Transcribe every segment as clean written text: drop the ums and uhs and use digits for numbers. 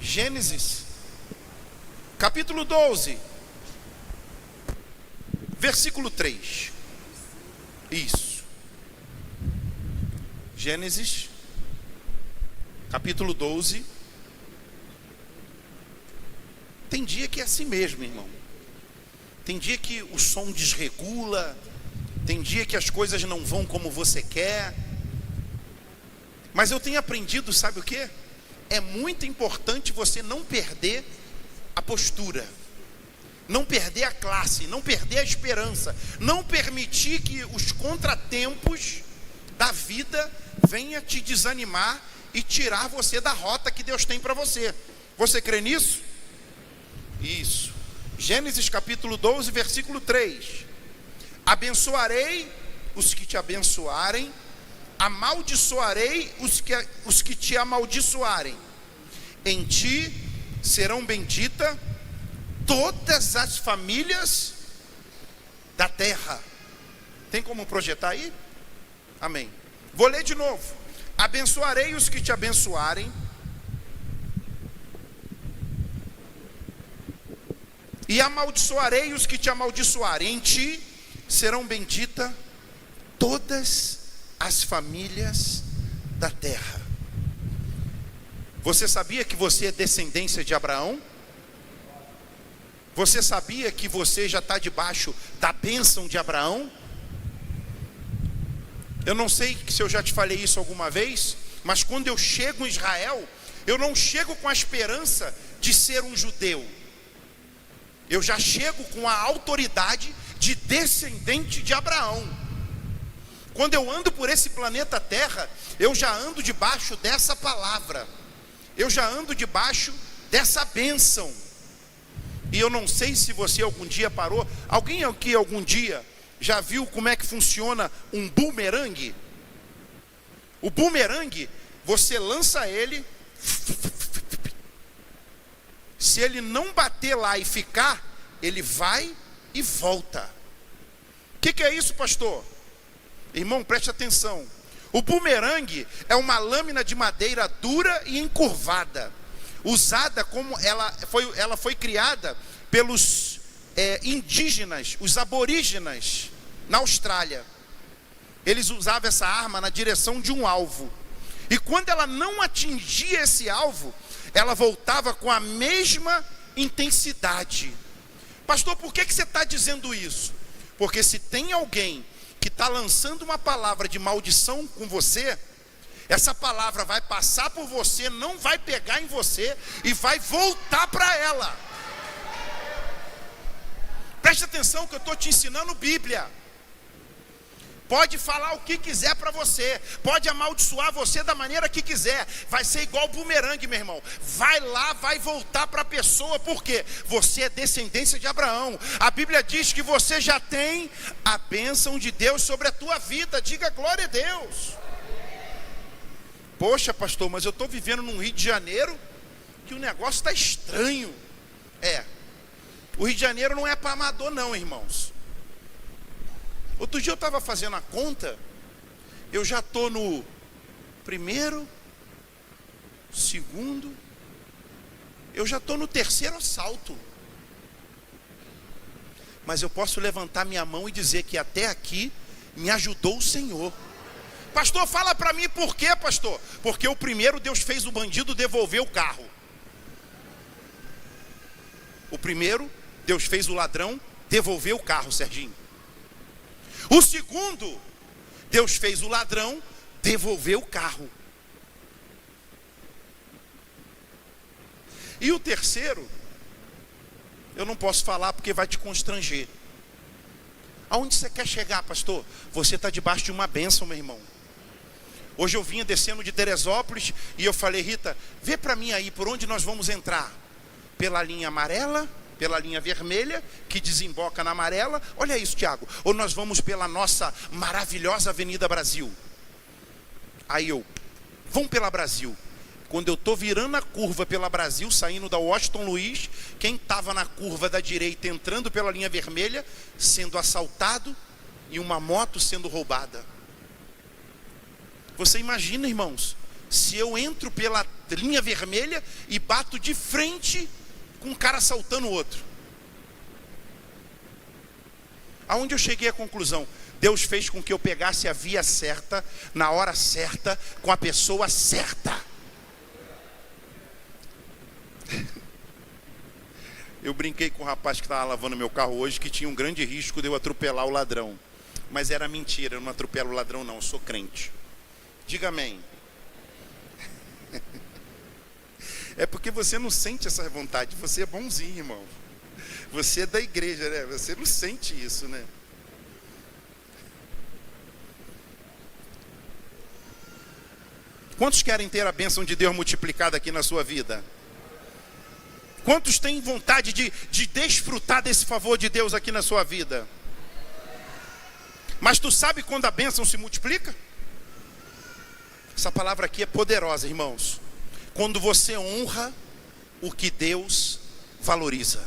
Gênesis, capítulo 12, versículo 3. Isso. Gênesis, capítulo 12. Tem dia que é assim mesmo, irmão. Tem dia que o som desregula. Tem dia que as coisas não vão como você quer. Mas eu tenho aprendido, sabe o quê? É muito importante você não perder a postura, não perder a classe, não perder a esperança, não permitir que os contratempos da vida venham te desanimar e tirar você da rota que Deus tem para você. Você crê nisso? Isso. Gênesis capítulo 12, versículo 3. Abençoarei os que te abençoarem, amaldiçoarei os que te amaldiçoarem. Em ti serão benditas todas as famílias da terra. Tem como projetar aí? Amém. Vou ler de novo. Abençoarei os que te abençoarem, e amaldiçoarei os que te amaldiçoarem. Em ti serão benditas todas as famílias da terra. Você sabia que você é descendência de Abraão? Você sabia que você já está debaixo da bênção de Abraão? Eu não sei se eu já te falei isso alguma vez, mas quando eu chego em Israel, eu não chego com a esperança de ser um judeu. Eu já chego com a autoridade de descendente de Abraão. Quando eu ando por esse planeta Terra, eu já ando debaixo dessa palavra. Eu já ando debaixo dessa bênção. E eu não sei se você algum dia parou. Alguém aqui algum dia já viu como é que funciona um bumerangue? O bumerangue, você lança ele, se ele não bater lá e ficar, ele vai e volta. O que é isso, pastor? Irmão, preste atenção. O bumerangue é uma lâmina de madeira dura e encurvada, usada como ela foi criada pelos indígenas, os aborígenas na Austrália. Eles usavam essa arma na direção de um alvo, e quando ela não atingia esse alvo, ela voltava com a mesma intensidade. Pastor, por que você está dizendo isso? Porque se tem alguém que está lançando uma palavra de maldição com você, essa palavra vai passar por você, não vai pegar em você e vai voltar para ela. Preste atenção que eu estou te ensinando Bíblia. Pode falar o que quiser para você, pode amaldiçoar você da maneira que quiser, vai ser igual bumerangue, meu irmão. Vai lá, vai voltar para a pessoa, porque você é descendência de Abraão. A Bíblia diz que você já tem a bênção de Deus sobre a tua vida. Diga glória a Deus. Poxa, pastor, mas eu estou vivendo num Rio de Janeiro que o negócio está estranho. O Rio de Janeiro não é para amador não, irmãos. Outro dia eu estava fazendo a conta, eu já estou no primeiro, segundo, eu já estou no terceiro assalto. Mas eu posso levantar minha mão e dizer que até aqui me ajudou o Senhor. Pastor, fala para mim por quê, pastor? Porque o primeiro Deus fez o bandido devolver o carro. O primeiro Deus fez o ladrão devolver o carro, Serginho. O segundo, Deus fez o ladrão devolver o carro. E o terceiro, eu não posso falar porque vai te constranger. Aonde você quer chegar, pastor? Você está debaixo de uma bênção, meu irmão. Hoje eu vinha descendo de Teresópolis e eu falei, Rita, vê para mim aí por onde nós vamos entrar. Pela linha amarela, pela linha vermelha, que desemboca na amarela. Olha isso, Tiago. Ou nós vamos pela nossa maravilhosa Avenida Brasil. Aí vamos pela Brasil. Quando eu estou virando a curva pela Brasil, saindo da Washington Luiz, quem estava na curva da direita, entrando pela linha vermelha, sendo assaltado, e uma moto sendo roubada. Você imagina, irmãos, se eu entro pela linha vermelha e bato de frente com um cara assaltando o outro? Aonde eu cheguei à conclusão? Deus fez com que eu pegasse a via certa, na hora certa, com a pessoa certa. Eu brinquei com o rapaz que estava lavando meu carro hoje, que tinha um grande risco de eu atropelar o ladrão. Mas era mentira, eu não atropelo o ladrão não, eu sou crente. Diga amém. É porque você não sente essa vontade, você é bonzinho, irmão. Você é da igreja, né? Você não sente isso, né? Quantos querem ter a bênção de Deus multiplicada aqui na sua vida? Quantos têm vontade de desfrutar desse favor de Deus aqui na sua vida? Mas tu sabe quando a bênção se multiplica? Essa palavra aqui é poderosa, irmãos. Quando você honra o que Deus valoriza.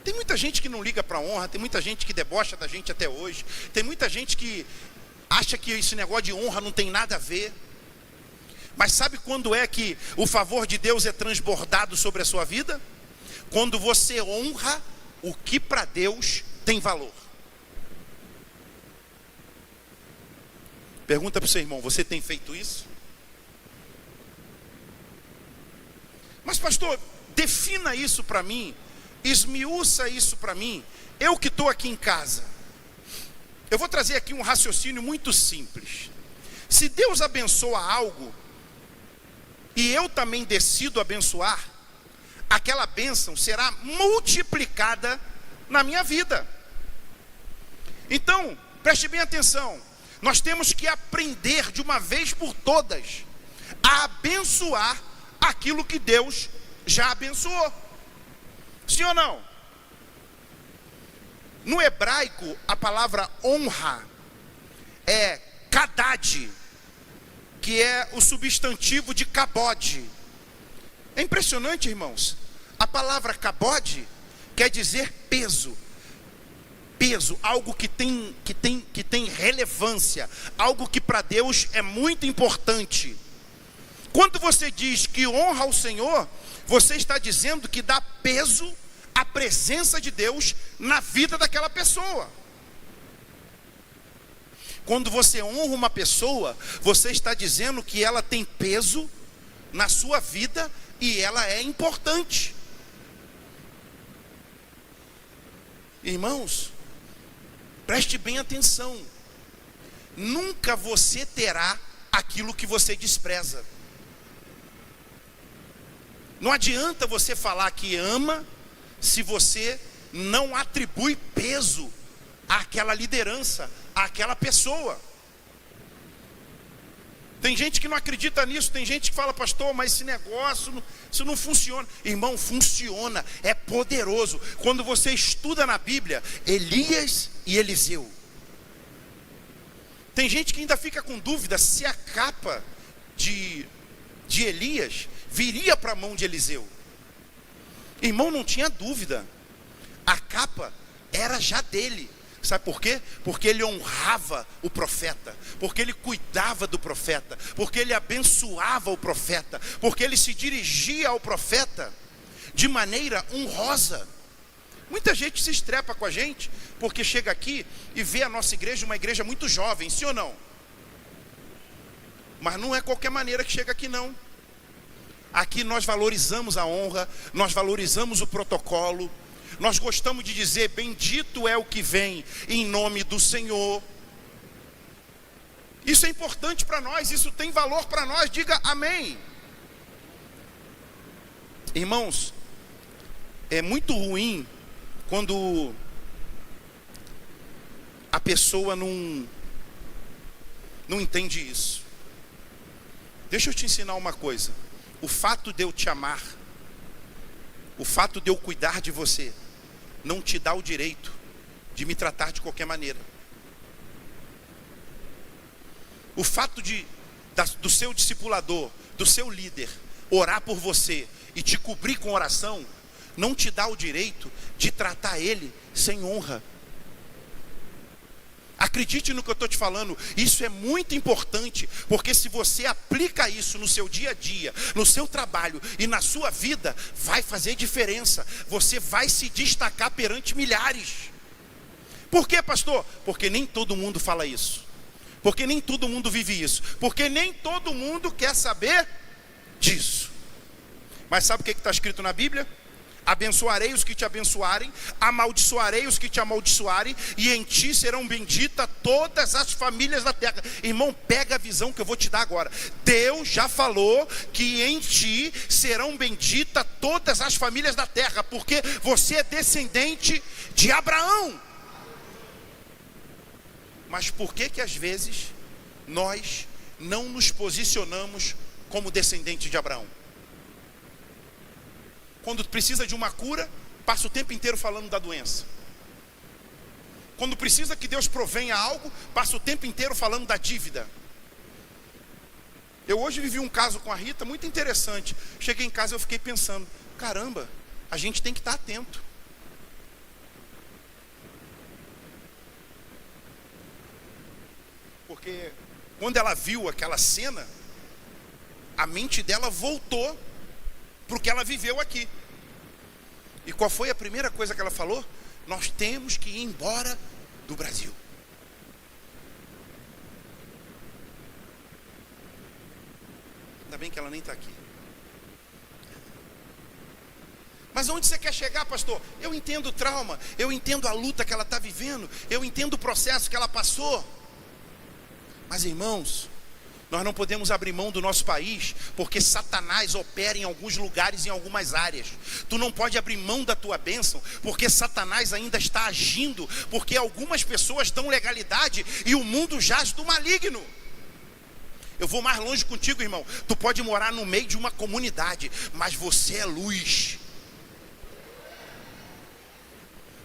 Tem muita gente que não liga para a honra, tem muita gente que debocha da gente até hoje, tem muita gente que acha que esse negócio de honra não tem nada a ver. Mas sabe quando é que o favor de Deus é transbordado sobre a sua vida? Quando você honra o que para Deus tem valor. Pergunta para o seu irmão, você tem feito isso? Mas pastor, defina isso para mim, esmiuça isso para mim, eu que estou aqui em casa. Eu vou trazer aqui um raciocínio muito simples. Se Deus abençoa algo, e eu também decido abençoar, aquela bênção será multiplicada na minha vida. Então, preste bem atenção, nós temos que aprender de uma vez por todas, a abençoar aquilo que Deus já abençoou. Sim ou não? No hebraico, a palavra honra é kadad, que é o substantivo de kabod. É impressionante, irmãos. A palavra kabod quer dizer peso. Peso, algo que tem relevância, algo que para Deus é muito importante. Quando você diz que honra ao Senhor, você está dizendo que dá peso à presença de Deus na vida daquela pessoa. Quando você honra uma pessoa, você está dizendo que ela tem peso na sua vida e ela é importante. Irmãos, preste bem atenção. Nunca você terá aquilo que você despreza. Não adianta você falar que ama se você não atribui peso àquela liderança, àquela pessoa. Tem gente que não acredita nisso, tem gente que fala, pastor, mas esse negócio, isso não funciona. Irmão, funciona, é poderoso. Quando você estuda na Bíblia, Elias e Eliseu. Tem gente que ainda fica com dúvida se a capa de Elias viria para a mão de Eliseu. Irmão, não tinha dúvida. A capa era já dele. Sabe por quê? Porque ele honrava o profeta, porque ele cuidava do profeta, porque ele abençoava o profeta, porque ele se dirigia ao profeta de maneira honrosa. Muita gente se estrepa com a gente porque chega aqui e vê a nossa igreja uma igreja muito jovem, sim ou não? Mas não é qualquer maneira que chega aqui não. Aqui nós valorizamos a honra, nós valorizamos o protocolo. Nós gostamos de dizer, bendito é o que vem em nome do Senhor. Isso é importante para nós, isso tem valor para nós, diga amém. Irmãos, é muito ruim quando a pessoa não entende isso. Deixa eu te ensinar uma coisa. O fato de eu te amar, o fato de eu cuidar de você, não te dá o direito de me tratar de qualquer maneira. O fato do seu discipulador, do seu líder, orar por você e te cobrir com oração, não te dá o direito de tratar ele sem honra. Acredite no que eu estou te falando, isso é muito importante, porque se você aplica isso no seu dia a dia, no seu trabalho e na sua vida, vai fazer diferença, você vai se destacar perante milhares. Por quê, pastor? Porque nem todo mundo fala isso, porque nem todo mundo vive isso, porque nem todo mundo quer saber disso. Mas sabe o que está escrito na Bíblia? Abençoarei os que te abençoarem, amaldiçoarei os que te amaldiçoarem, e em ti serão benditas todas as famílias da terra. Irmão, pega a visão que eu vou te dar agora. Deus já falou que em ti serão benditas todas as famílias da terra, porque você é descendente de Abraão. Mas por que às vezes nós não nos posicionamos como descendente de Abraão? Quando precisa de uma cura, passa o tempo inteiro falando da doença. Quando precisa que Deus provenha algo, passa o tempo inteiro falando da dívida. Eu hoje vivi um caso com a Rita muito interessante. Cheguei em casa e eu fiquei pensando, caramba, a gente tem que estar atento. Porque quando ela viu aquela cena, a mente dela voltou para o que ela viveu aqui. E qual foi a primeira coisa que ela falou? Nós temos que ir embora do Brasil. Ainda bem que ela nem está aqui. Mas onde você quer chegar, pastor? Eu entendo o trauma, eu entendo a luta que ela está vivendo, eu entendo o processo que ela passou. Mas irmãos, nós não podemos abrir mão do nosso país, porque Satanás opera em alguns lugares, em algumas áreas. Tu não pode abrir mão da tua bênção, porque Satanás ainda está agindo, porque algumas pessoas dão legalidade e o mundo jaz do maligno. Eu vou mais longe contigo, irmão. Tu pode morar no meio de uma comunidade, mas você é luz.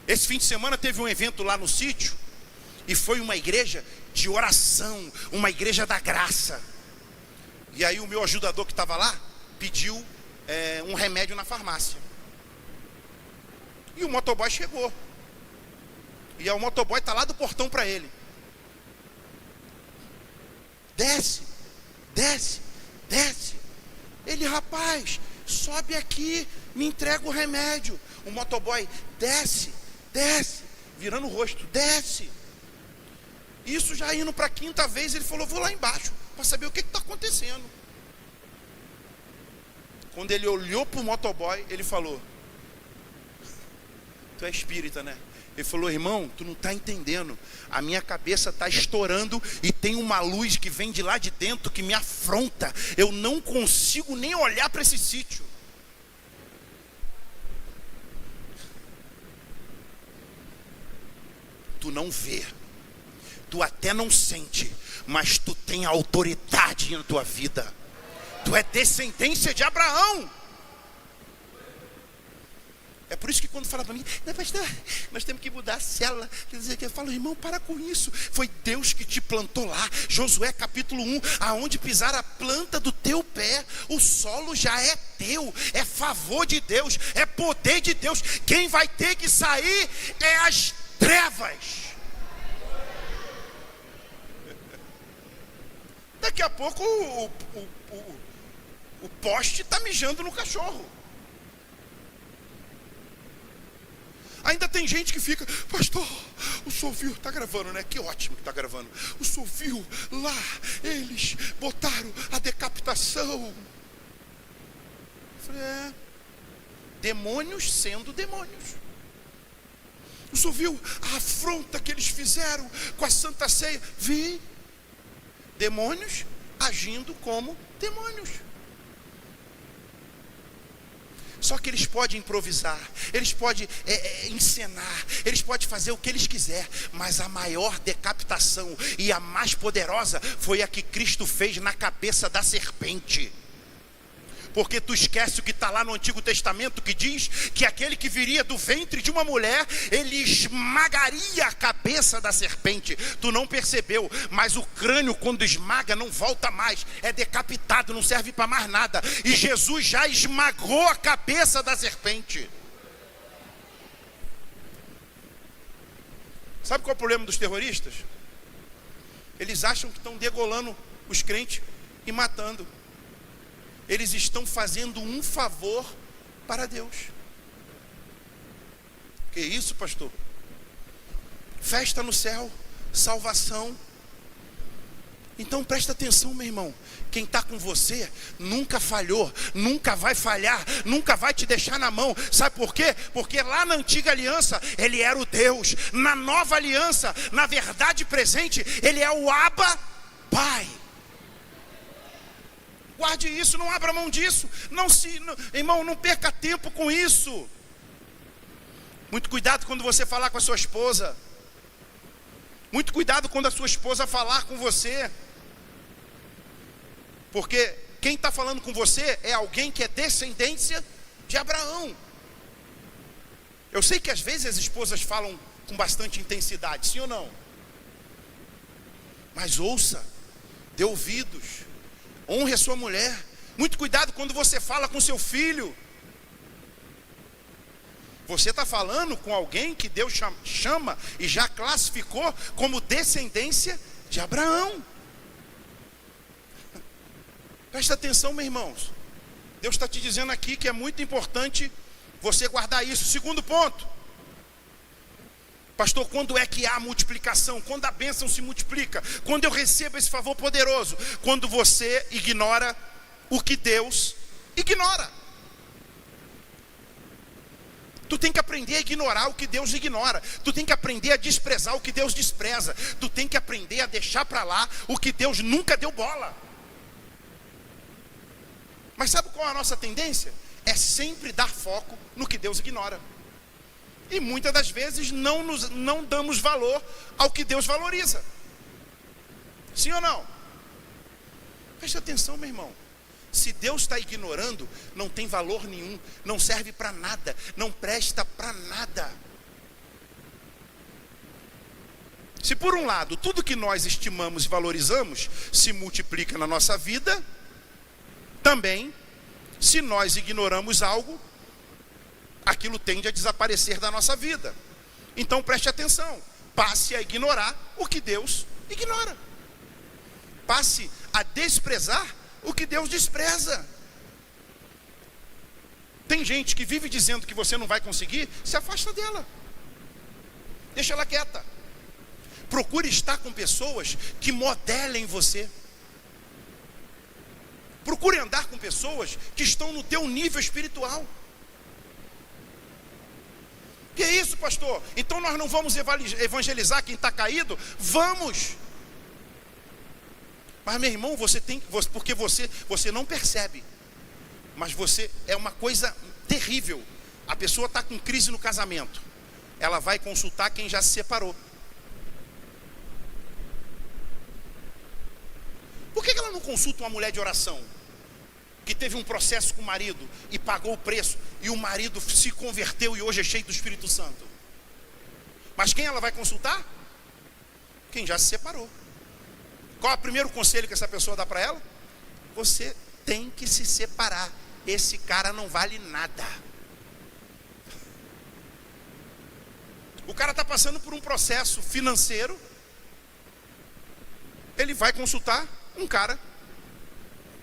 Esse fim de semana teve um evento lá no sítio, e foi uma igreja de oração, uma igreja da graça. E aí o meu ajudador que estava lá pediu um remédio na farmácia. E o motoboy chegou. E aí o motoboy está lá do portão para ele. Desce, desce, desce. Ele, rapaz, sobe aqui, me entrega o remédio. O motoboy, desce, desce, virando o rosto, desce. Isso já indo para a quinta vez, ele falou, vou lá embaixo, para saber o que está acontecendo. Quando ele olhou para o motoboy, ele falou, tu é espírita, né? Ele falou, irmão, tu não está entendendo, a minha cabeça está estourando e tem uma luz que vem de lá de dentro que me afronta, eu não consigo nem olhar para esse sítio. Tu não vê, tu até não sente, mas tu tem autoridade na tua vida. Tu é descendência de Abraão. É por isso que quando fala para mim, não, pastor, nós temos que mudar a célula, quer dizer que eu falo, irmão, para com isso. Foi Deus que te plantou lá. Josué capítulo 1, aonde pisar a planta do teu pé, o solo já é teu, é favor de Deus, é poder de Deus. Quem vai ter que sair é as trevas. Daqui a pouco o poste está mijando no cachorro. Ainda tem gente que fica, pastor, o senhor viu, está gravando, né? Que ótimo que está gravando. O senhor viu lá, eles botaram a decapitação. Eu falei, demônios sendo demônios. O senhor viu a afronta que eles fizeram com a Santa Ceia? Vi. Demônios agindo como demônios. Só que eles podem improvisar, eles podem encenar, eles podem fazer o que eles quiserem, mas a maior decapitação e a mais poderosa foi a que Cristo fez na cabeça da serpente. Porque tu esquece o que está lá no Antigo Testamento, que diz que aquele que viria do ventre de uma mulher, ele esmagaria a cabeça da serpente. Tu não percebeu, mas o crânio quando esmaga não volta mais, é decapitado, não serve para mais nada. E Jesus já esmagou a cabeça da serpente. Sabe qual é o problema dos terroristas? Eles acham que estão degolando os crentes e matando. Eles estão fazendo um favor para Deus. Que isso, pastor? Festa no céu, salvação. Então presta atenção, meu irmão. Quem está com você nunca falhou, nunca vai falhar, nunca vai te deixar na mão. Sabe por quê? Porque lá na antiga aliança Ele era o Deus. Na nova aliança, na verdade presente, Ele é o Abba Pai. Guarde isso, não abra mão disso. Irmão, não perca tempo com isso. Muito cuidado quando você falar com a sua esposa. Muito cuidado quando a sua esposa falar com você. Porque quem está falando com você é alguém que é descendência de Abraão. Eu sei que às vezes as esposas falam com bastante intensidade, sim ou não? Mas ouça, dê ouvidos, honre a sua mulher. Muito cuidado quando você fala com seu filho. Você está falando com alguém que Deus chama e já classificou como descendência de Abraão. Presta atenção, meus irmãos. Deus está te dizendo aqui que é muito importante você guardar isso. Segundo ponto. Pastor, quando é que há multiplicação? Quando a bênção se multiplica? Quando eu recebo esse favor poderoso? Quando você ignora o que Deus ignora. Tu tem que aprender a ignorar o que Deus ignora. Tu tem que aprender a desprezar o que Deus despreza. Tu tem que aprender a deixar para lá o que Deus nunca deu bola. Mas sabe qual é a nossa tendência? É sempre dar foco no que Deus ignora. E muitas das vezes não damos valor ao que Deus valoriza. Sim ou não? Preste atenção, meu irmão. Se Deus está ignorando, não tem valor nenhum, não serve para nada, não presta para nada. Se por um lado, tudo que nós estimamos e valorizamos se multiplica na nossa vida, também, se nós ignoramos algo, aquilo tende a desaparecer da nossa vida. Então preste atenção, passe a ignorar o que Deus ignora. Passe a desprezar o que Deus despreza. Tem gente que vive dizendo que você não vai conseguir, se afasta dela. Deixa ela quieta. Procure estar com pessoas que modelem você. Procure andar com pessoas que estão no teu nível espiritual. Que é isso, pastor? Então nós não vamos evangelizar quem está caído? Vamos! Mas meu irmão, porque você não percebe. Mas você, é uma coisa terrível. A pessoa está com crise no casamento. Ela vai consultar quem já se separou. Por que ela não consulta uma mulher de oração? Que teve um processo com o marido e pagou o preço. E o marido se converteu e hoje é cheio do Espírito Santo. Mas quem ela vai consultar? Quem já se separou. Qual é o primeiro conselho que essa pessoa dá para ela? Você tem que se separar. Esse cara não vale nada. O cara está passando por um processo financeiro. Ele vai consultar um cara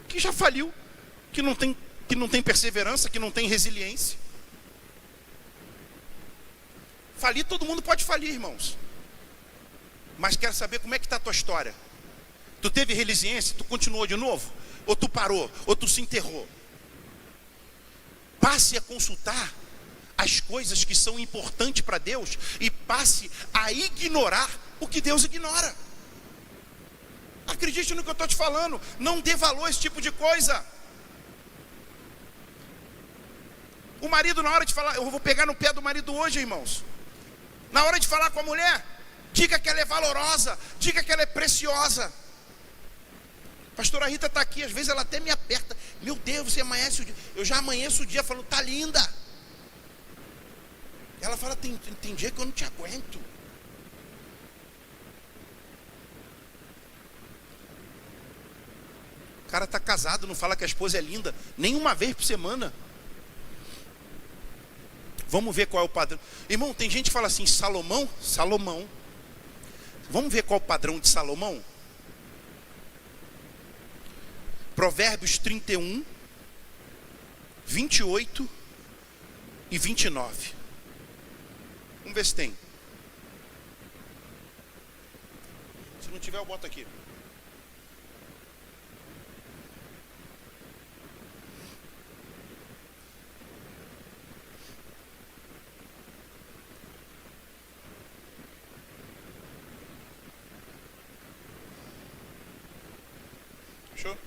que já faliu, que não tem perseverança, que não tem resiliência. Falir, todo mundo pode falir, irmãos. Mas quero saber como é que está a tua história. Tu teve resiliência, tu continuou de novo? Ou tu parou? Ou tu se enterrou? Passe a consultar as coisas que são importantes para Deus e passe a ignorar o que Deus ignora. Acredite no que eu estou te falando. Não dê valor a esse tipo de coisa. O marido, na hora de falar, eu vou pegar no pé do marido hoje, irmãos. Na hora de falar com a mulher, diga que ela é valorosa, diga que ela é preciosa. Pastora Rita está aqui, às vezes ela até me aperta. Meu Deus, você amanhece o dia. Eu já amanheço o dia falando, tá linda. Ela fala, tem dia que eu não te aguento. O cara está casado, não fala que a esposa é linda, nem uma vez por semana. Vamos ver qual é o padrão. Irmão, tem gente que fala assim, Salomão. Vamos ver qual é o padrão de Salomão? Provérbios 31, 28 e 29. Vamos ver se tem. Se não tiver, eu boto aqui. Fechou?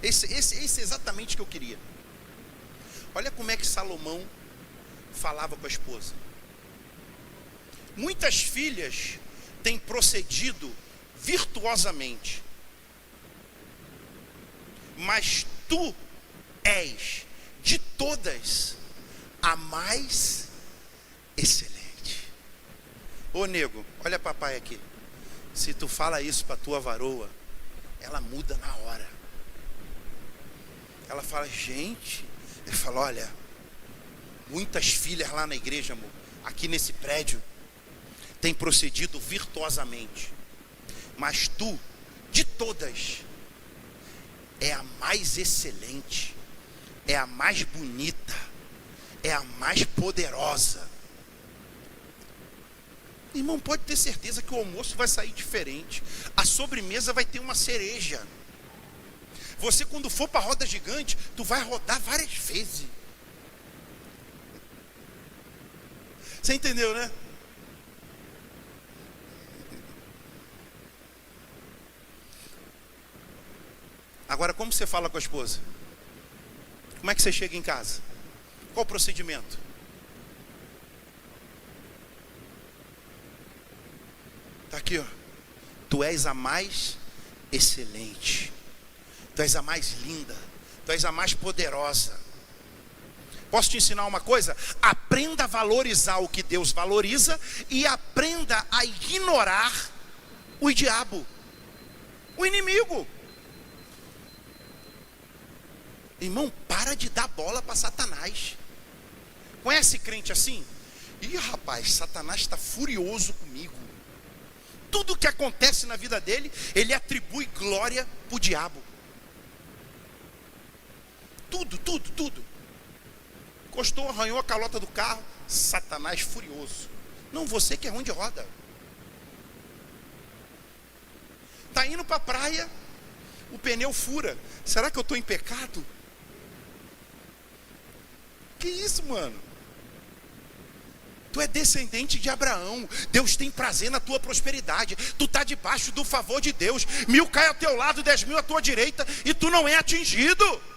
Esse é exatamente o que eu queria. Olha como é que Salomão falava com a esposa. Muitas filhas têm procedido virtuosamente, mas tu és de todas a mais excelente. Ô nego, olha papai aqui. Se tu fala isso para tua varoa, ela muda na hora. Ela fala, gente, ele fala, olha, muitas filhas lá na igreja, amor, aqui nesse prédio, têm procedido virtuosamente, mas tu, de todas, é a mais excelente, é a mais bonita, é a mais poderosa. Irmão, pode ter certeza que o almoço vai sair diferente, a sobremesa vai ter uma cereja. Você, quando for para a roda gigante, tu vai rodar várias vezes. Você entendeu, né? Agora, como você fala com a esposa? Como é que você chega em casa? Qual o procedimento? Está aqui, ó. Tu és a mais excelente. Tu és a mais linda, tu és a mais poderosa. Posso te ensinar uma coisa? Aprenda a valorizar o que Deus valoriza e aprenda a ignorar o diabo, o inimigo. Irmão, para de dar bola para Satanás. Conhece crente assim? Ih, rapaz, Satanás está furioso comigo. Tudo que acontece na vida dele, ele atribui glória para o diabo. Tudo. Encostou, arranhou a calota do carro, Satanás furioso. Não, você que é ruim de roda. Está indo para a praia, o pneu fura. Será que eu estou em pecado? Que isso, mano? Tu é descendente de Abraão. Deus tem prazer na tua prosperidade. Tu está debaixo do favor de Deus. 1000 cai ao teu lado, 10.000 à tua direita, e tu não é atingido.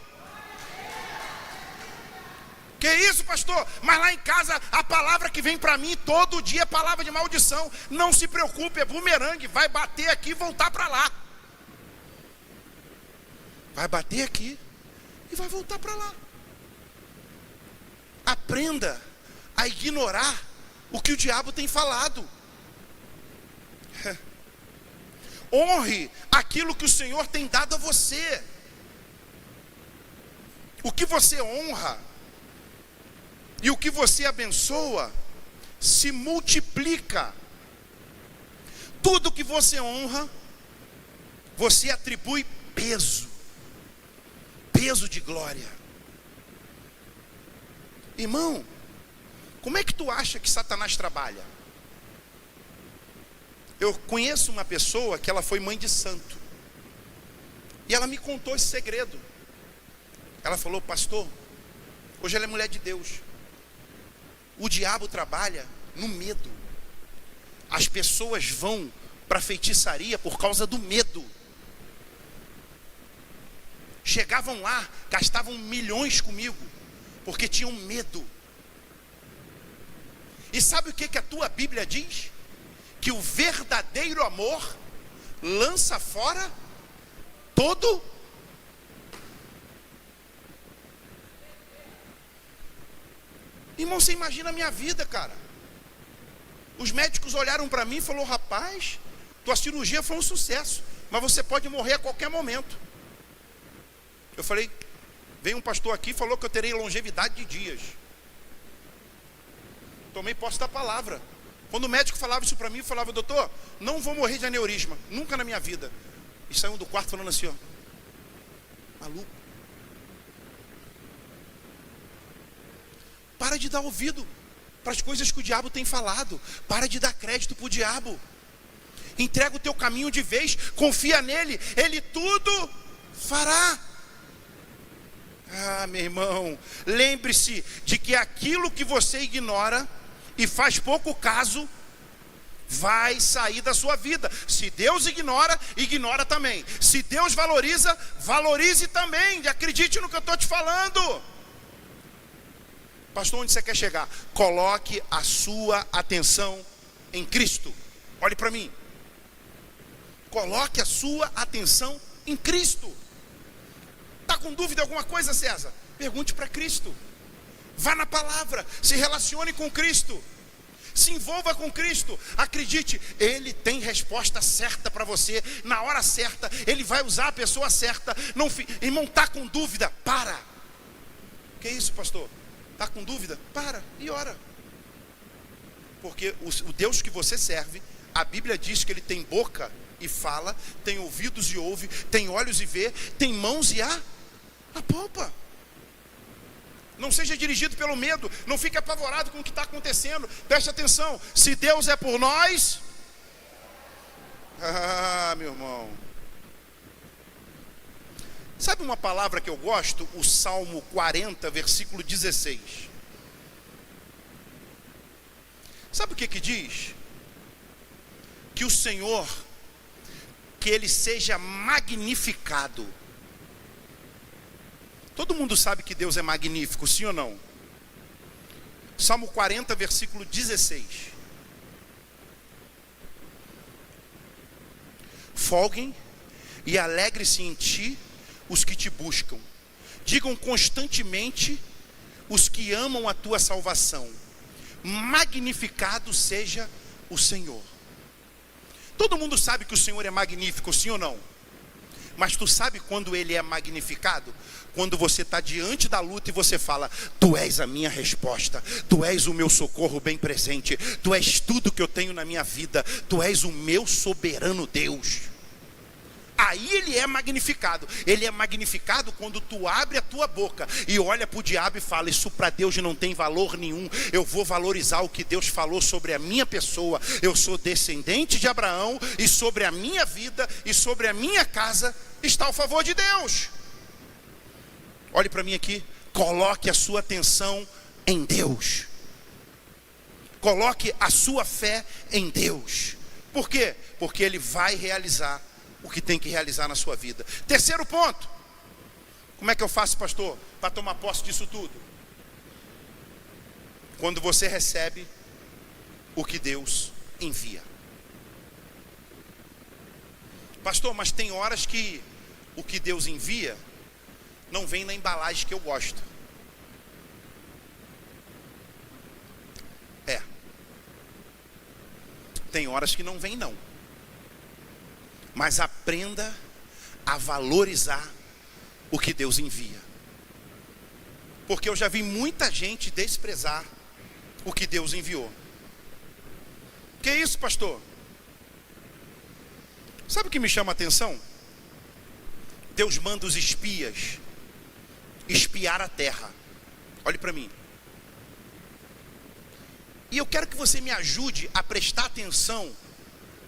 Que isso, pastor? Mas lá em casa, a palavra que vem para mim todo dia é palavra de maldição. Não se preocupe, é bumerangue. Vai bater aqui e voltar para lá. Vai bater aqui e vai voltar para lá. Aprenda a ignorar o que o diabo tem falado. Honre aquilo que o Senhor tem dado a você. O que você honra e o que você abençoa se multiplica. Tudo que você honra, você atribui peso de glória. Irmão, como é que tu acha que Satanás trabalha? Eu conheço uma pessoa que ela foi mãe de santo, e ela me contou esse segredo. Ela falou, pastor, hoje ela é mulher de Deus. O diabo trabalha no medo. As pessoas vão para a feitiçaria por causa do medo. Chegavam lá, gastavam milhões comigo, porque tinham medo. E sabe o que a tua Bíblia diz? Que o verdadeiro amor lança fora todo. Irmão, você imagina a minha vida, cara. Os médicos olharam para mim e falaram, rapaz, tua cirurgia foi um sucesso, mas você pode morrer a qualquer momento. Eu falei, veio um pastor aqui e falou que eu terei longevidade de dias. Tomei posse da palavra. Quando o médico falava isso para mim, eu falava: doutor, não vou morrer de aneurisma, nunca na minha vida. E saiu do quarto falando assim, ó, maluco. Para de dar ouvido para as coisas que o diabo tem falado. Para de dar crédito para o diabo. Entrega o teu caminho de vez, confia nele, ele tudo fará. Ah, meu irmão, lembre-se de que aquilo que você ignora e faz pouco caso, vai sair da sua vida. Se Deus ignora, ignora também. Se Deus valoriza, valorize também. Acredite no que eu estou te falando. Pastor, onde você quer chegar? Coloque a sua atenção em Cristo. Olhe para mim. Coloque a sua atenção em Cristo. Está com dúvida de alguma coisa, César? Pergunte para Cristo. Vá na palavra, se relacione com Cristo, se envolva com Cristo. Acredite, Ele tem resposta certa para você, na hora certa. Ele vai usar a pessoa certa. Irmão, está com dúvida? Para. Que isso, pastor? Está com dúvida? Para e ora. Porque o Deus que você serve, a Bíblia diz que Ele tem boca e fala, tem ouvidos e ouve, tem olhos e vê, tem mãos e apalpa. Não seja dirigido pelo medo, não fique apavorado com o que está acontecendo. Preste atenção, se Deus é por nós, meu irmão. Sabe uma palavra que eu gosto? O Salmo 40, versículo 16. Sabe o que diz? Que o Senhor, que Ele seja magnificado. Todo mundo sabe que Deus é magnífico, sim ou não? Salmo 40, versículo 16. Folguem e alegre-se em ti os que te buscam. Digam constantemente os que amam a tua salvação. Magnificado seja o Senhor. Todo mundo sabe que o Senhor é magnífico, sim ou não? Mas tu sabe quando Ele é magnificado? Quando você está diante da luta e você fala: Tu és a minha resposta, Tu és o meu socorro bem presente, Tu és tudo que eu tenho na minha vida, Tu és o meu soberano Deus. Aí Ele é magnificado. Ele é magnificado quando tu abre a tua boca e olha para o diabo e fala: isso para Deus não tem valor nenhum. Eu vou valorizar o que Deus falou sobre a minha pessoa. Eu sou descendente de Abraão, e sobre a minha vida e sobre a minha casa está o favor de Deus. Olhe para mim aqui. Coloque a sua atenção em Deus. Coloque a sua fé em Deus. Por quê? Porque Ele vai realizar o que tem que realizar na sua vida. Terceiro ponto. Como é que eu faço, pastor, para tomar posse disso tudo? Quando você recebe o que Deus envia. Pastor, mas tem horas que o que Deus envia não vem na embalagem que eu gosto. Tem horas que não vem não. Mas aprenda a valorizar o que Deus envia. Porque eu já vi muita gente desprezar o que Deus enviou. Que isso, pastor? Sabe o que me chama a atenção? Deus manda os espias espiar a terra. Olhe para mim. E eu quero que você me ajude a prestar atenção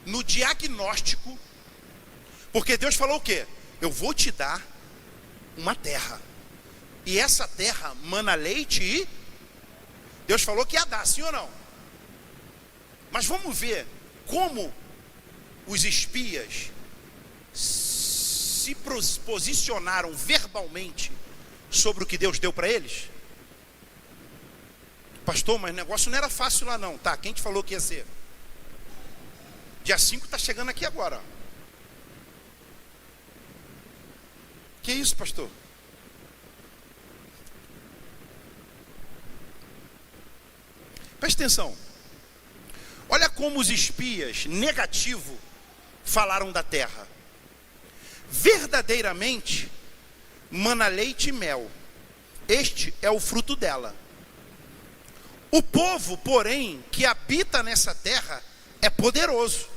no diagnóstico. Porque Deus falou o quê? Eu vou te dar uma terra. E essa terra mana leite e... Deus falou que ia dar, sim ou não? Mas vamos ver como os espias se posicionaram verbalmente sobre o que Deus deu para eles. Pastor, mas o negócio não era fácil lá não. Tá, quem te falou que ia ser? Dia 5 está chegando aqui agora. Que isso, pastor? Preste atenção. Olha como os espias negativo falaram da terra. Verdadeiramente mana leite e mel. Este é o fruto dela. O povo, porém, que habita habita nessa terra é poderoso.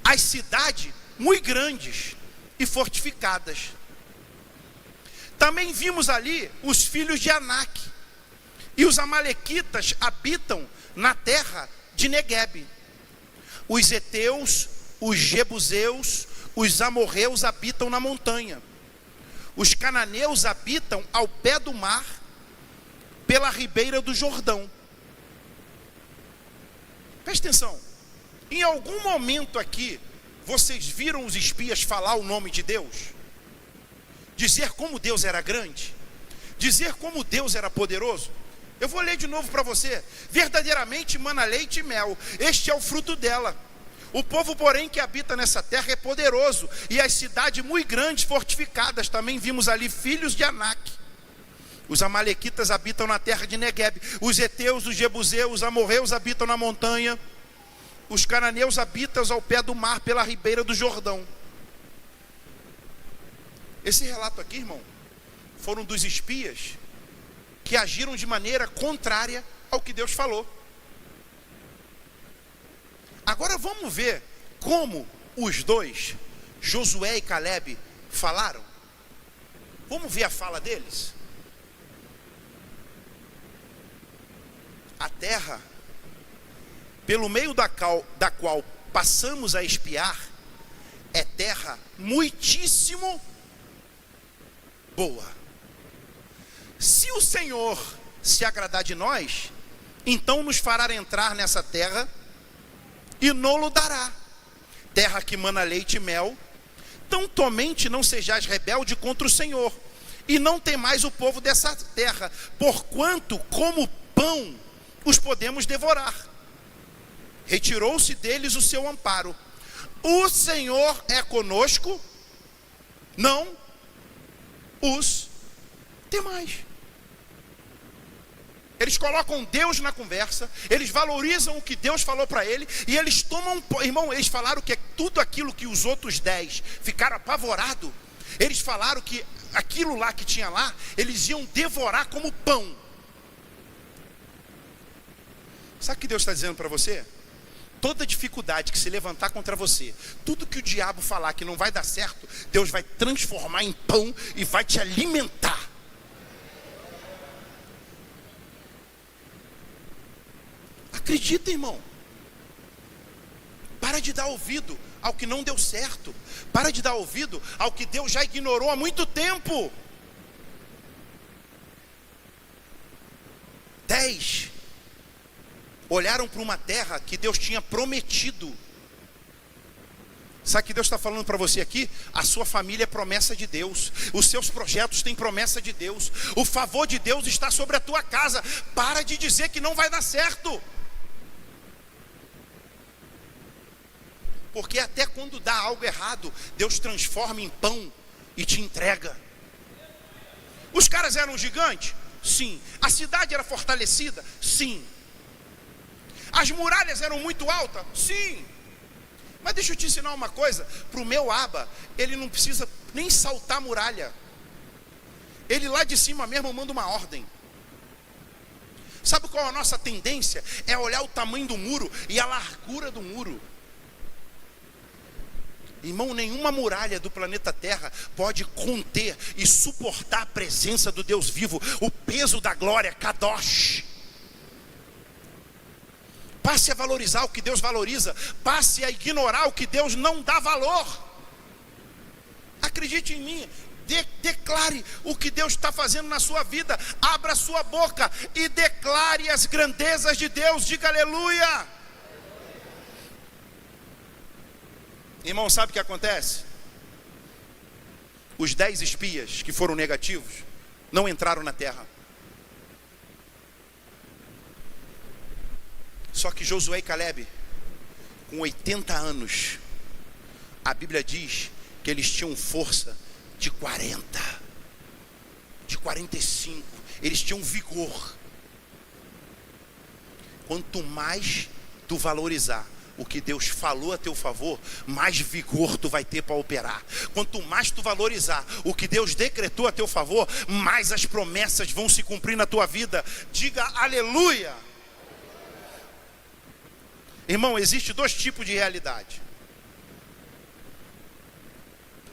As cidades muito grandes e fortificadas. Também vimos ali os filhos de Anak. E os amalequitas habitam na terra de Neguebe. Os heteus, os jebuseus, os amorreus habitam na montanha. Os cananeus habitam ao pé do mar, pela ribeira do Jordão. Presta atenção. Em algum momento aqui, vocês viram os espias falar o nome de Deus? Dizer como Deus era grande? Dizer como Deus era poderoso? Eu vou ler de novo para você. Verdadeiramente mana leite e mel, este é o fruto dela. O povo, porém, que habita nessa terra é poderoso, e as cidades muito grandes, fortificadas. Também vimos ali filhos de Anak. Os amalequitas habitam na terra de Neguebe. Os heteus, os jebuseus, os amorreus habitam na montanha. Os cananeus habitam ao pé do mar, pela ribeira do Jordão. Esse relato aqui, irmão, foram dos espias que agiram de maneira contrária ao que Deus falou. Agora vamos ver como os dois, Josué e Caleb, falaram. Vamos ver a fala deles. A terra, pelo meio da qual passamos a espiar, é terra muitíssimo boa. Se o Senhor se agradar de nós, então nos fará entrar nessa terra e nolo dará. Terra que mana leite e mel. Tão somente não sejais rebelde contra o Senhor, e não temais o povo dessa terra, porquanto como pão os podemos devorar. Retirou-se deles o seu amparo. O Senhor é conosco, não os temais. Eles colocam Deus na conversa, eles valorizam o que Deus falou para ele, e eles tomam, irmão, eles falaram que tudo aquilo que os outros 10 ficaram apavorados, eles falaram que aquilo lá que tinha lá, eles iam devorar como pão. Sabe o que Deus está dizendo para você? Toda dificuldade que se levantar contra você, tudo que o diabo falar que não vai dar certo, Deus vai transformar em pão e vai te alimentar. Acredita, irmão. Para de dar ouvido ao que não deu certo. Para de dar ouvido ao que Deus já ignorou há muito tempo. 10 olharam para uma terra que Deus tinha prometido. Sabe o que Deus está falando para você aqui? A sua família é promessa de Deus. Os seus projetos têm promessa de Deus. O favor de Deus está sobre a tua casa. Para de dizer que não vai dar certo. Porque até quando dá algo errado, Deus transforma em pão e te entrega. Os caras eram gigantes? Sim. A cidade era fortalecida? Sim. As muralhas eram muito altas? Sim. Mas deixa eu te ensinar uma coisa. Para o meu Aba, ele não precisa nem saltar a muralha. Ele lá de cima mesmo manda uma ordem. Sabe qual é a nossa tendência? É olhar o tamanho do muro e a largura do muro. Irmão, nenhuma muralha do planeta Terra pode conter e suportar a presença do Deus vivo, o peso da glória, Kadosh. Passe a valorizar o que Deus valoriza, passe a ignorar o que Deus não dá valor. Acredite em mim, declare o que Deus está fazendo na sua vida, abra sua boca e declare as grandezas de Deus, diga aleluia. Irmão, sabe o que acontece? Os 10 espias que foram negativos não entraram na terra. Só que Josué e Caleb, com 80 anos, a Bíblia diz que eles tinham força de 40, de 45, eles tinham vigor. Quanto mais tu valorizar o que Deus falou a teu favor, mais vigor tu vai ter para operar. Quanto mais tu valorizar o que Deus decretou a teu favor, mais as promessas vão se cumprir na tua vida. Diga aleluia. Irmão, existe dois tipos de realidade.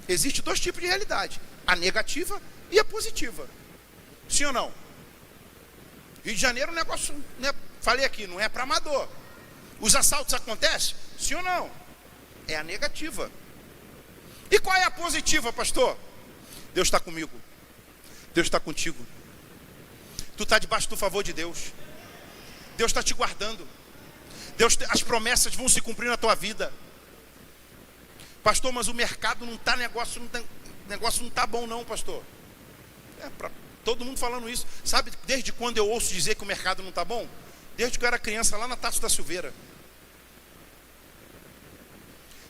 Existe dois tipos de realidade: a negativa e a positiva. Sim ou não? Rio de Janeiro, o negócio, né, falei aqui, não é para amador. Os assaltos acontecem? Sim ou não? É a negativa. E qual é a positiva, pastor? Deus está comigo. Deus está contigo. Tu está debaixo do favor de Deus. Deus está te guardando. As promessas vão se cumprir na tua vida. Pastor, mas o mercado não está, negócio não está bom não, pastor. Todo mundo falando isso. Sabe desde quando eu ouço dizer que o mercado não está bom? Desde que eu era criança, lá na Tasso da Silveira.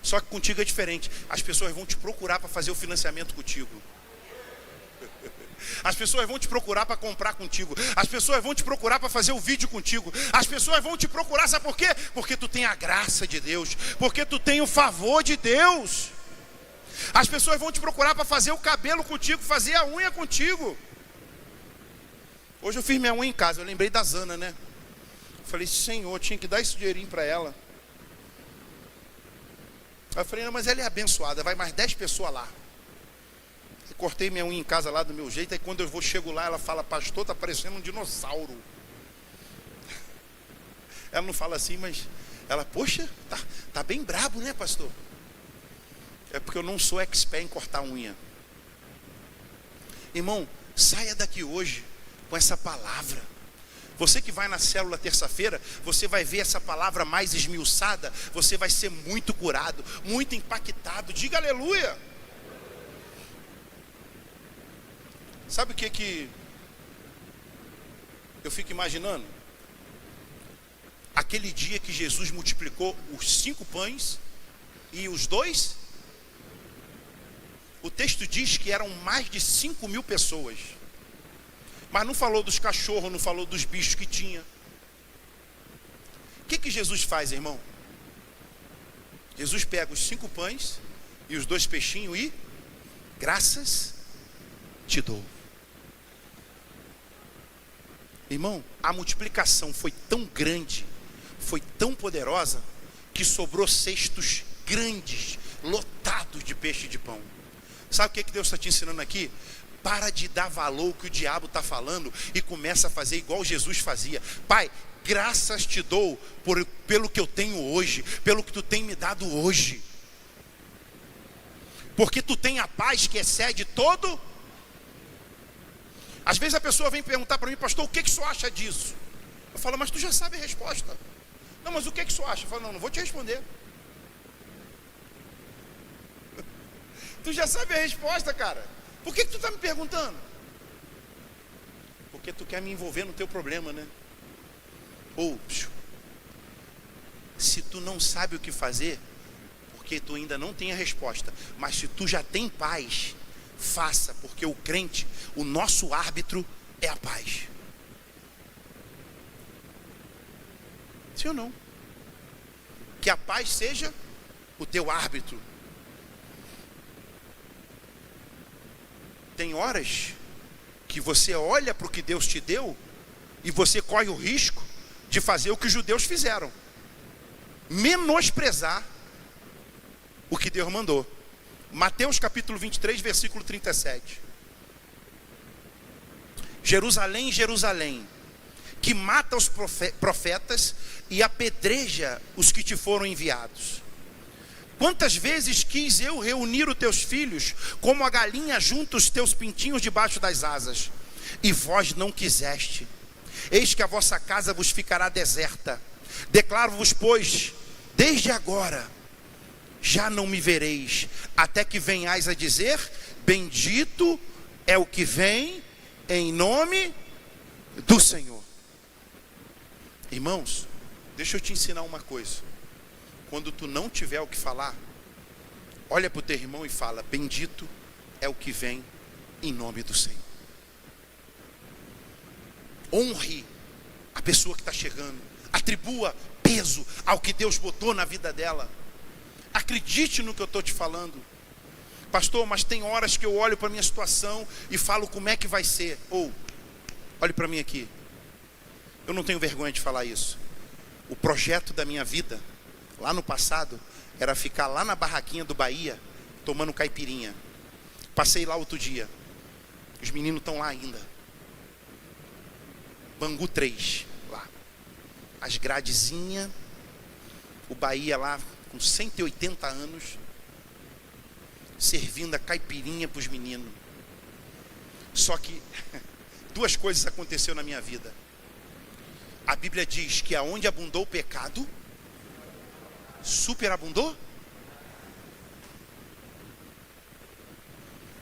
Só que contigo é diferente. As pessoas vão te procurar para fazer o financiamento contigo. As pessoas vão te procurar para comprar contigo. As pessoas vão te procurar para fazer o vídeo contigo. As pessoas vão te procurar, sabe por quê? Porque tu tem a graça de Deus. Porque tu tem o favor de Deus. As pessoas vão te procurar para fazer o cabelo contigo, fazer a unha contigo. Hoje eu fiz minha unha em casa, eu lembrei da Zana, né? Falei, Senhor, tinha que dar esse dinheirinho para ela. Aí eu falei, não, mas ela é abençoada, vai mais 10 pessoas lá. Cortei minha unha em casa lá do meu jeito. Aí quando chego lá, ela fala, pastor, tá parecendo um dinossauro. Ela não fala assim, mas ela, poxa, tá bem brabo, né, pastor? É porque eu não sou expert em cortar unha. Irmão, saia daqui hoje com essa palavra. Você que vai na célula terça-feira, você vai ver essa palavra mais esmiuçada. Você vai ser muito curado, muito impactado. Diga aleluia. Sabe o que eu fico imaginando? Aquele dia que Jesus multiplicou os 5 pães e os 2. O texto diz que eram mais de 5.000 pessoas. Mas não falou dos cachorros, não falou dos bichos que tinha. O que Jesus faz, irmão? Jesus pega os 5 pães e os 2 peixinhos e graças te dou. Irmão, a multiplicação foi tão grande, foi tão poderosa, que sobrou cestos grandes, lotados de peixe e de pão. Sabe o que Deus está te ensinando aqui? Para de dar valor ao que o diabo está falando e começa a fazer igual Jesus fazia. Pai, graças te dou pelo que eu tenho hoje, pelo que tu tem me dado hoje. Porque tu tem a paz que excede todo. Às vezes a pessoa vem perguntar para mim, pastor, o que o senhor acha disso? Eu falo, mas tu já sabe a resposta. Não, mas o que o senhor acha? Eu falo, não vou te responder. Tu já sabe a resposta, cara. Por que tu está me perguntando? Porque tu quer me envolver no teu problema, né? Ou, se tu não sabe o que fazer, porque tu ainda não tem a resposta, mas se tu já tem paz, faça, porque o crente, o nosso árbitro é a paz. Sim ou não? Que a paz seja o teu árbitro. Tem horas que você olha para o que Deus te deu e você corre o risco de fazer o que os judeus fizeram, menosprezar o que Deus mandou. Mateus capítulo 23, versículo 37. Jerusalém, Jerusalém, que mata os profetas e apedreja os que te foram enviados. Quantas vezes quis eu reunir os teus filhos, como a galinha junta os teus pintinhos debaixo das asas, e vós não quiseste. Eis que a vossa casa vos ficará deserta. Declaro-vos, pois, desde agora, já não me vereis, até que venhais a dizer, bendito é o que vem em nome do Senhor. Irmãos, deixa eu te ensinar uma coisa. Quando tu não tiver o que falar, olha para o teu irmão e fala, bendito é o que vem em nome do Senhor. Honre a pessoa que está chegando, atribua peso ao que Deus botou na vida dela. Acredite no que eu estou te falando. Pastor, mas tem horas que eu olho para a minha situação e falo como é que vai ser. Ou, olhe para mim aqui. Eu não tenho vergonha de falar isso. O projeto da minha vida lá no passado, era ficar lá na barraquinha do Bahia, tomando caipirinha. Passei lá outro dia. Os meninos estão lá ainda. Bangu 3, lá. As gradezinhas. O Bahia lá, com 180 anos, servindo a caipirinha para os meninos. Só que duas coisas aconteceram na minha vida. A Bíblia diz que aonde abundou o pecado, superabundou.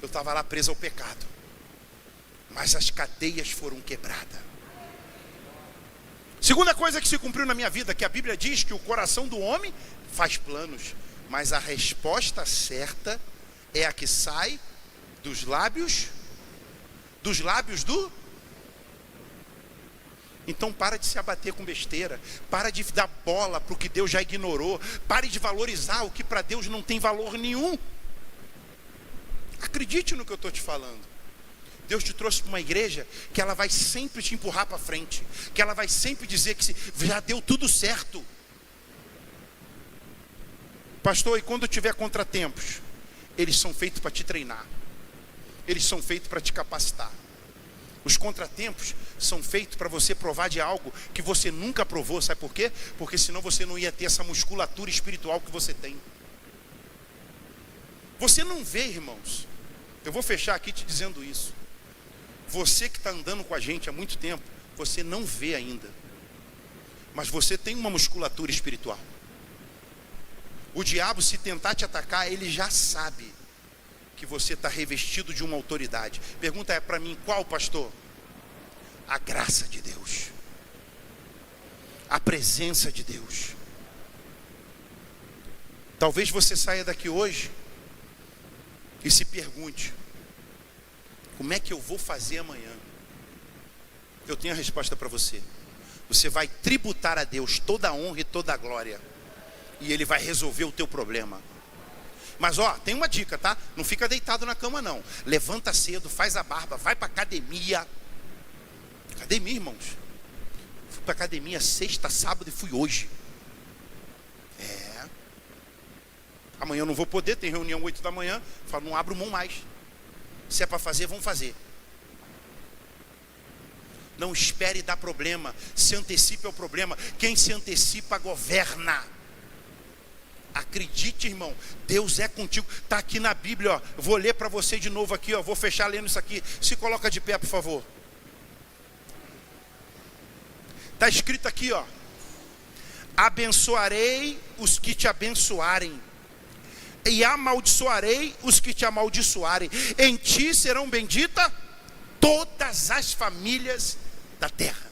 Eu estava lá preso ao pecado, mas as cadeias foram quebradas. Segunda coisa que se cumpriu na minha vida, que a Bíblia diz que o coração do homem faz planos, mas a resposta certa é a que sai dos lábios do... Então para de se abater com besteira, para de dar bola para o que Deus já ignorou, pare de valorizar o que para Deus não tem valor nenhum. Acredite no que eu estou te falando. Deus te trouxe para uma igreja que ela vai sempre te empurrar para frente, que ela vai sempre dizer que já deu tudo certo. Pastor, e quando tiver contratempos? Eles são feitos para te treinar, eles são feitos para te capacitar. Os contratempos são feitos para você provar de algo que você nunca provou. Sabe por quê? Porque senão você não ia ter essa musculatura espiritual que você tem. Você não vê, irmãos. Eu vou fechar aqui te dizendo isso. Você que está andando com a gente há muito tempo, você não vê ainda. Mas você tem uma musculatura espiritual. O diabo, se tentar te atacar, ele já sabe que você está revestido de uma autoridade. Pergunta é para mim, qual, pastor? A graça de Deus, a presença de Deus. Talvez você saia daqui hoje e se pergunte, como é que eu vou fazer amanhã? Eu tenho a resposta para você. Você vai tributar a Deus toda a honra e toda a glória, e Ele vai resolver o teu problema. Mas tem uma dica, tá? Não fica deitado na cama não. Levanta cedo, faz a barba, vai para academia. Academia, irmãos. Fui para academia sexta, sábado e fui hoje. Amanhã eu não vou poder, tem reunião 8 da manhã. Falo, não abro mão mais. Se é para fazer, vamos fazer. Não espere dar problema, se antecipe ao problema. Quem se antecipa governa. Acredite, irmão, Deus é contigo. Está aqui na Bíblia, ó. Eu vou ler para você de novo aqui, ó. Vou fechar lendo isso aqui. Se coloca de pé, por favor. Está escrito aqui, ó: abençoarei os que te abençoarem, e amaldiçoarei os que te amaldiçoarem. Em ti serão benditas todas as famílias da terra.